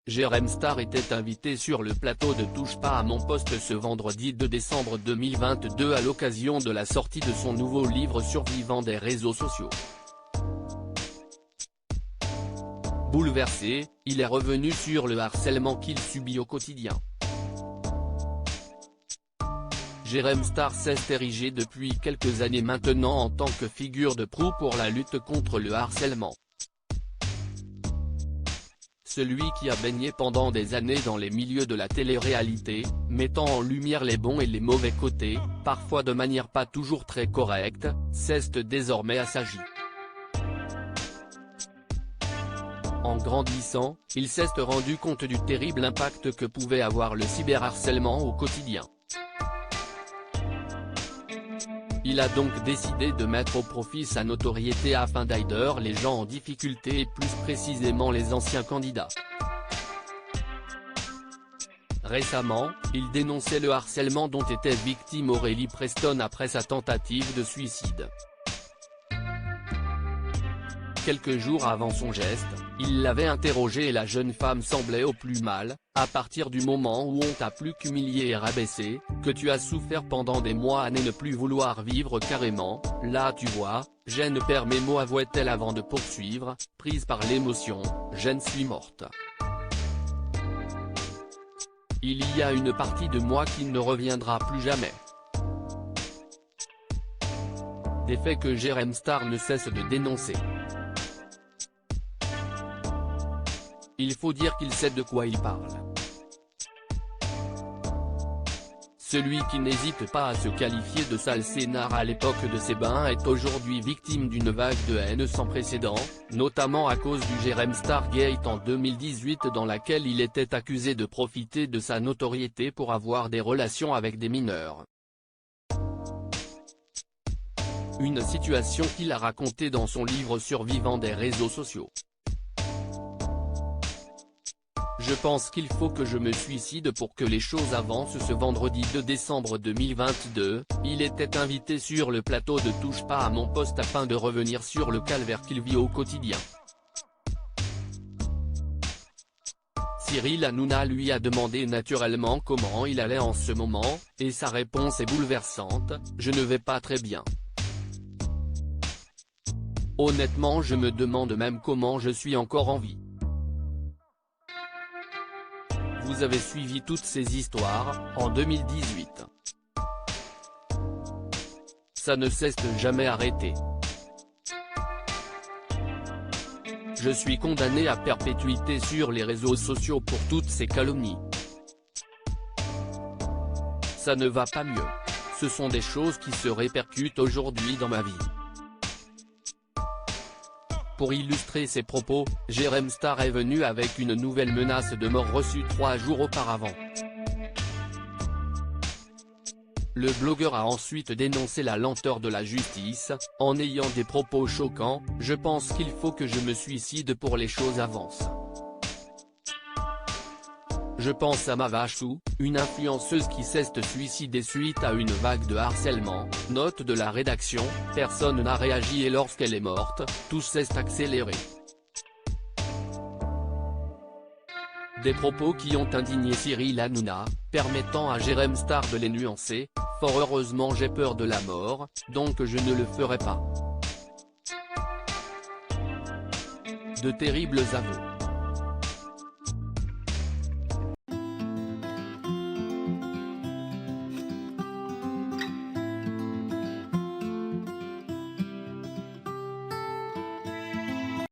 Jérém Star était invité sur le plateau de Touche pas à mon poste ce vendredi 2 décembre 2022 à l'occasion de la sortie de son nouveau livre Survivant des réseaux sociaux. Bouleversé, il est revenu sur le harcèlement qu'il subit au quotidien. Jérém Star s'est érigé depuis quelques années maintenant en tant que figure de proue pour la lutte contre le harcèlement. Celui qui a baigné pendant des années dans les milieux de la télé-réalité, mettant en lumière les bons et les mauvais côtés, parfois de manière pas toujours très correcte, s'est désormais assagi. En grandissant, il s'est rendu compte du terrible impact que pouvait avoir le cyberharcèlement au quotidien. Il a donc décidé de mettre au profit sa notoriété afin d'aider les gens en difficulté et plus précisément les anciens candidats. Récemment, il dénonçait le harcèlement dont était victime Aurélie Preston après sa tentative de suicide. Quelques jours avant son geste, il l'avait interrogée et la jeune femme semblait au plus mal. À partir du moment où on t'a plus qu'humilié et rabaissé, que tu as souffert pendant des mois à ne plus vouloir vivre carrément, là tu vois, je ne perds mes mots, avouait-elle avant de poursuivre, prise par l'émotion, je ne suis morte. Il y a une partie de moi qui ne reviendra plus jamais. Des faits que Jérém Star ne cesse de dénoncer. Il faut dire qu'il sait de quoi il parle. Celui qui n'hésite pas à se qualifier de sale scénar à l'époque de ses bains est aujourd'hui victime d'une vague de haine sans précédent, notamment à cause du Jérém Star Gate en 2018 dans laquelle il était accusé de profiter de sa notoriété pour avoir des relations avec des mineurs. Une situation qu'il a racontée dans son livre Survivant des réseaux sociaux. Je pense qu'il faut que je me suicide pour que les choses avancent. Ce vendredi 2 décembre 2022, il était invité sur le plateau de Touche pas à mon poste afin de revenir sur le calvaire qu'il vit au quotidien. Cyril Hanouna lui a demandé naturellement comment il allait en ce moment, et sa réponse est bouleversante, « Je ne vais pas très bien. Honnêtement je me demande même comment je suis encore en vie. » Vous avez suivi toutes ces histoires, en 2018. Ça ne s'est jamais arrêté. Je suis condamné à perpétuité sur les réseaux sociaux pour toutes ces calomnies. Ça ne va pas mieux. Ce sont des choses qui se répercutent aujourd'hui dans ma vie. Pour illustrer ses propos, Jérém Star est venu avec une nouvelle menace de mort reçue 3 jours auparavant. Le blogueur a ensuite dénoncé la lenteur de la justice, en ayant des propos choquants, « Je pense qu'il faut que je me suicide pour les choses avancent. Je pense à Mavachou, une influenceuse qui s'est suicidée suite à une vague de harcèlement, note de la rédaction, personne n'a réagi et lorsqu'elle est morte, tout s'est accéléré. » Des propos qui ont indigné Cyril Hanouna, permettant à Jérém Star de les nuancer, « Fort heureusement j'ai peur de la mort, donc je ne le ferai pas. » De terribles aveux.